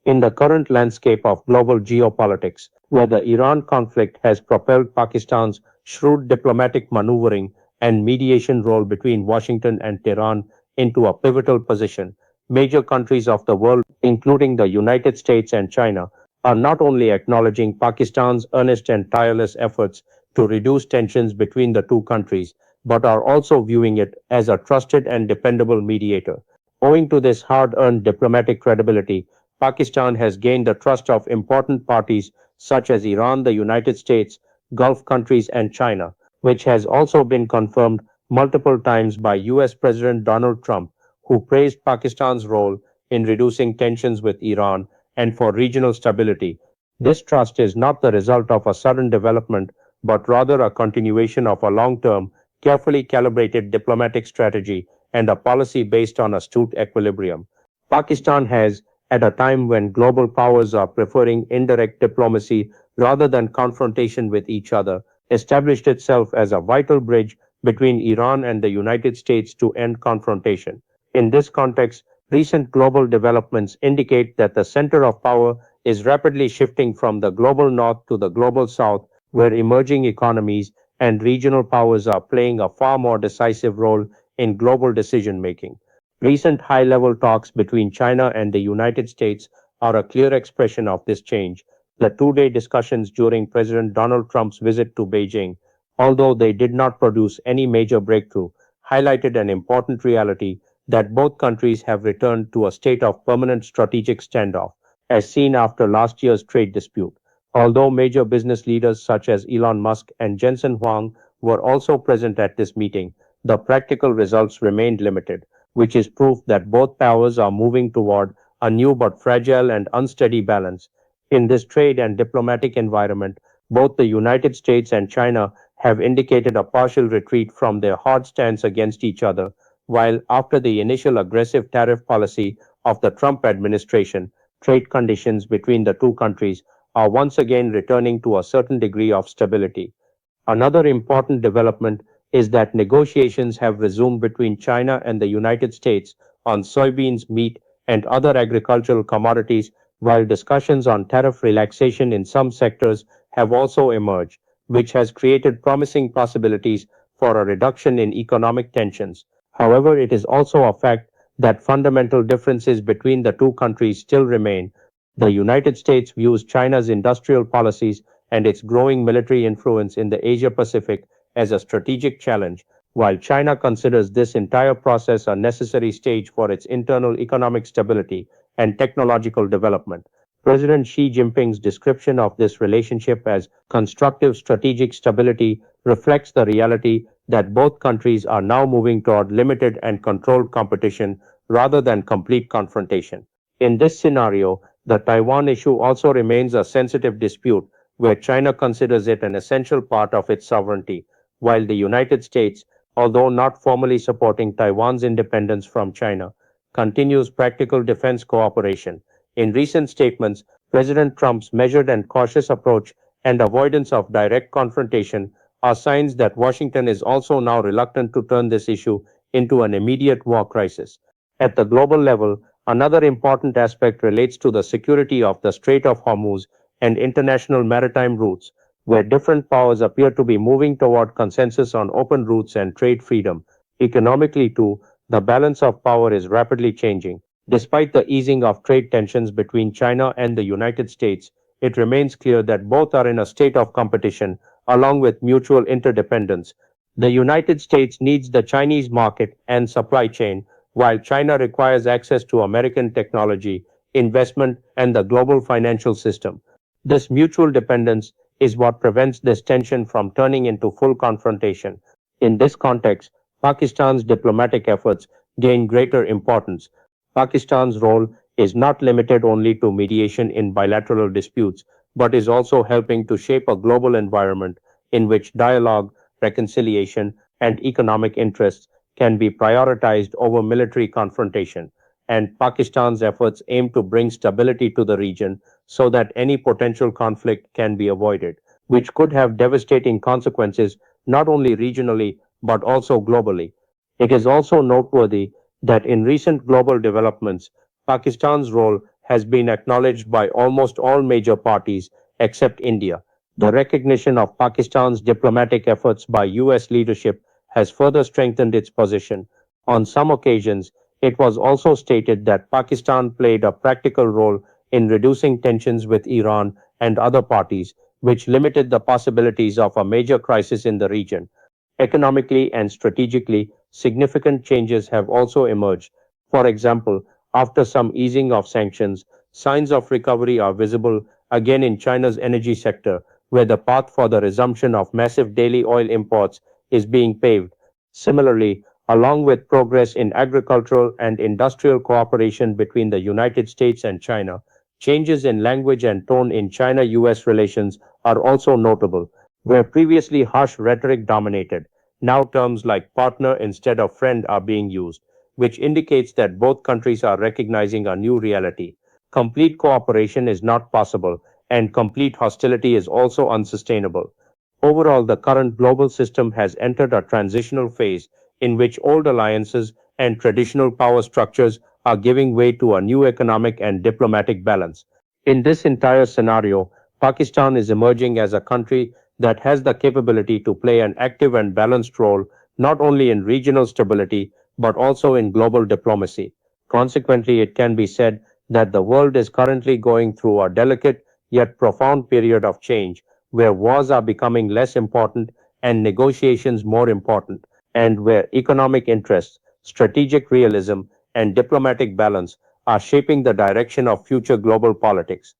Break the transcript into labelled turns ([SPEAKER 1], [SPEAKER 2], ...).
[SPEAKER 1] In the current landscape of global geopolitics, where the Iran conflict has propelled Pakistan's shrewd diplomatic maneuvering and mediation role between Washington and Tehran into a pivotal position, major countries of the world, including the United States and China, are not only acknowledging Pakistan's earnest and tireless efforts to reduce tensions between the two countries, but are also viewing it as a trusted and dependable mediator. Owing to this hard earned diplomatic credibility, Pakistan has gained the trust of important parties such as Iran, the United States, Gulf countries, and China, which has also been confirmed multiple times by US President Donald Trump, who praised Pakistan's role in reducing tensions with Iran and for regional stability. This trust is not the result of a sudden development, but rather a continuation of a long term, carefully calibrated diplomatic strategy and a policy based on astute equilibrium. Pakistan has, at a time when global powers are preferring indirect diplomacy rather than confrontation with each other, established itself as a vital bridge between Iran and the United States to end confrontation. In this context, recent global developments indicate that the center of power is rapidly shifting from the global north to the global south, where emerging economies and regional powers are playing a far more decisive role in global decision making. Recent high level talks between China and the United States are a clear expression of this change. The 2 day discussions during President Donald Trump's visit to Beijing, although they did not produce any major breakthrough, highlighted an important reality that both countries have returned to a state of permanent strategic standoff, as seen after last year's trade dispute. Although major business leaders such as Elon Musk and Jensen Huang were also present at this meeting, the practical results remained limited, which is proof that both powers are moving toward a new but fragile and unsteady balance. In this trade and diplomatic environment, both the United States and China have indicated a partial retreat from their hard stance against each other, while after the initial aggressive tariff policy of the Trump administration, trade conditions between the two countries are once again returning to a certain degree of stability. Another important development is that negotiations have resumed between China and the United States on soybeans, meat, and other agricultural commodities, while discussions on tariff relaxation in some sectors have also emerged, which has created promising possibilities for a reduction in economic tensions. However, it is also a fact that fundamental differences between the two countries still remain. The United States views China's industrial policies and its growing military influence in the Asia Pacific as a strategic challenge, while China considers this entire process a necessary stage for its internal economic stability and technological development. President Xi Jinping's description of this relationship as constructive strategic stability reflects the reality that both countries are now moving toward limited and controlled competition rather than complete confrontation. In this scenario, the Taiwan issue also remains a sensitive dispute where China considers it an essential part of its sovereignty, while the United States, although not formally supporting Taiwan's independence from China, continues practical defense cooperation. In recent statements, President Trump's measured and cautious approach and avoidance of direct confrontation are signs that Washington is also now reluctant to turn this issue into an immediate war crisis. At the global level, another important aspect relates to the security of the Strait of Hormuz and international maritime routes, where different powers appear to be moving toward consensus on open routes and trade freedom. Economically, too, the balance of power is rapidly changing. Despite the easing of trade tensions between China and the United States, it remains clear that both are in a state of competition, along with mutual interdependence. The United States needs the Chinese market and supply chain, while China requires access to American technology, investment, and the global financial system. This mutual dependence is what prevents this tension from turning into full confrontation. In this context, Pakistan's diplomatic efforts gain greater importance. Pakistan's role is not limited only to mediation in bilateral disputes, but is also helping to shape a global environment in which dialogue, reconciliation, and economic interests can be prioritized over military confrontation. And Pakistan's efforts aim to bring stability to the region so that any potential conflict can be avoided, which could have devastating consequences not only regionally but also globally. It is also noteworthy that in recent global developments, Pakistan's role has been acknowledged by almost all major parties except India. The recognition of Pakistan's diplomatic efforts by US leadership has further strengthened its position. On some occasions, it was also stated that Pakistan played a practical role in reducing tensions with Iran and other parties, which limited the possibilities of a major crisis in the region. Economically and strategically, significant changes have also emerged. For example, after some easing of sanctions, signs of recovery are visible again in China's energy sector, where the path for the resumption of massive daily oil imports is being paved. Similarly, along with progress in agricultural and industrial cooperation between the United States and China, changes in language and tone in China US relations are also notable. Where previously harsh rhetoric dominated, now terms like partner instead of friend are being used, which indicates that both countries are recognizing a new reality. Complete cooperation is not possible, and complete hostility is also unsustainable. Overall, the current global system has entered a transitional phase in which old alliances and traditional power structures are giving way to a new economic and diplomatic balance. In this entire scenario, Pakistan is emerging as a country that has the capability to play an active and balanced role not only in regional stability but also in global diplomacy. Consequently, it can be said that the world is currently going through a delicate yet profound period of change where wars are becoming less important and negotiations more important, and where economic interests, strategic realism, and diplomatic balance are shaping the direction of future global politics.